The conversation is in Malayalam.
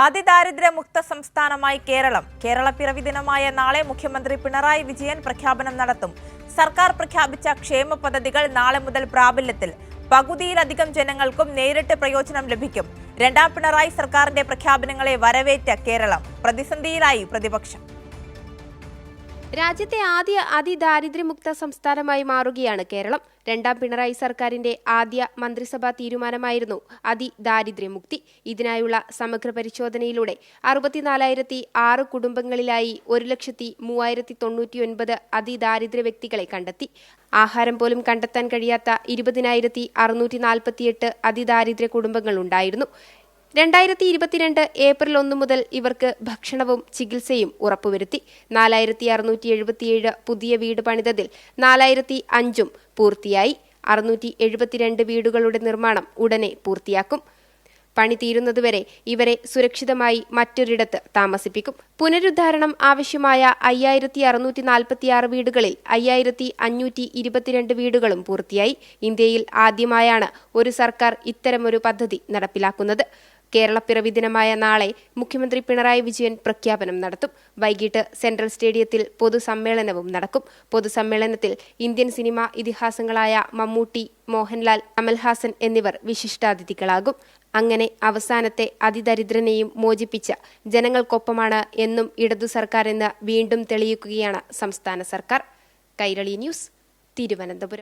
അതിദാരിദ്ര്യമുക്ത സംസ്ഥാനമായി കേരളം. കേരള പിറവി ദിനമായ നാളെ മുഖ്യമന്ത്രി പിണറായി വിജയൻ പ്രഖ്യാപനം നടത്തും. സർക്കാർ പ്രഖ്യാപിച്ച ക്ഷേമ പദ്ധതികൾ നാളെ മുതൽ പ്രാബല്യത്തിൽ. പകുതിയിലധികം ജനങ്ങൾക്കും നേരിട്ട് പ്രയോജനം ലഭിക്കും. രണ്ടാം പിണറായി സർക്കാരിന്റെ പ്രഖ്യാപനങ്ങളെ വരവേറ്റ കേരളം. പ്രതിസന്ധിയിലായി പ്രതിപക്ഷം. രാജ്യത്തെ ആദ്യ അതിദാരിദ്ര്യമുക്ത സംസ്ഥാനമായി മാറുകയാണ് കേരളം. രണ്ടാം പിണറായി സർക്കാരിന്റെ ആദ്യ മന്ത്രിസഭാ തീരുമാനമായിരുന്നു അതിദാരിദ്ര്യമുക്തി. ഇതിനായുള്ള സമഗ്ര പരിശോധനയിലൂടെ 64,006 കുടുംബങ്ങളിലായി 1,03,099 അതിദാരിദ്ര്യ വ്യക്തികളെ കണ്ടെത്തി. ആഹാരം പോലും കണ്ടെത്താൻ കഴിയാത്ത 20,648 അതിദാരിദ്ര്യ കുടുംബങ്ങളുണ്ടായിരുന്നു. 2022 ഏപ്രിൽ 1 മുതൽ ഇവർക്ക് ഭക്ഷണവും ചികിത്സയും ഉറപ്പുവരുത്തി. 4,677 പുതിയ വീട് പണിതതിൽ 4,005 പൂർത്തിയായി. 672 വീടുകളുടെ നിർമ്മാണം ഉടനെ പൂർത്തിയാക്കും. പണി തീരുന്നതുവരെ ഇവരെ സുരക്ഷിതമായി മറ്റൊരിടത്ത് താമസിപ്പിക്കും. പുനരുദ്ധാരണം ആവശ്യമായ 5,646 വീടുകളിൽ 5,522 വീടുകളും പൂർത്തിയായി. ഇന്ത്യയിൽ ആദ്യമായാണ് ഒരു സർക്കാർ ഇത്തരമൊരു പദ്ധതി നടപ്പിലാക്കുന്നത്. കേരള പിറവി ദിനമായ നാളെ മുഖ്യമന്ത്രി പിണറായി വിജയൻ പ്രഖ്യാപനം നടത്തും. വൈകിട്ട് സെൻട്രൽ സ്റ്റേഡിയത്തിൽ പൊതുസമ്മേളനവും നടക്കും. പൊതുസമ്മേളനത്തിൽ ഇന്ത്യൻ സിനിമാ ഇതിഹാസങ്ങളായ മമ്മൂട്ടി, മോഹൻലാൽ, കമൽഹാസൻ എന്നിവർ വിശിഷ്ടാതിഥികളാകും. അങ്ങനെ അവസാനത്തെ അതിദരിദ്രനെയും മോചിപ്പിച്ച ജനങ്ങൾക്കൊപ്പമാണ് എന്നും ഇടതു സർക്കാർ എന്ന് വീണ്ടും തെളിയിക്കുകയാണ് സംസ്ഥാന സർക്കാർ. കൈരളി ന്യൂസ്, തിരുവനന്തപുരം.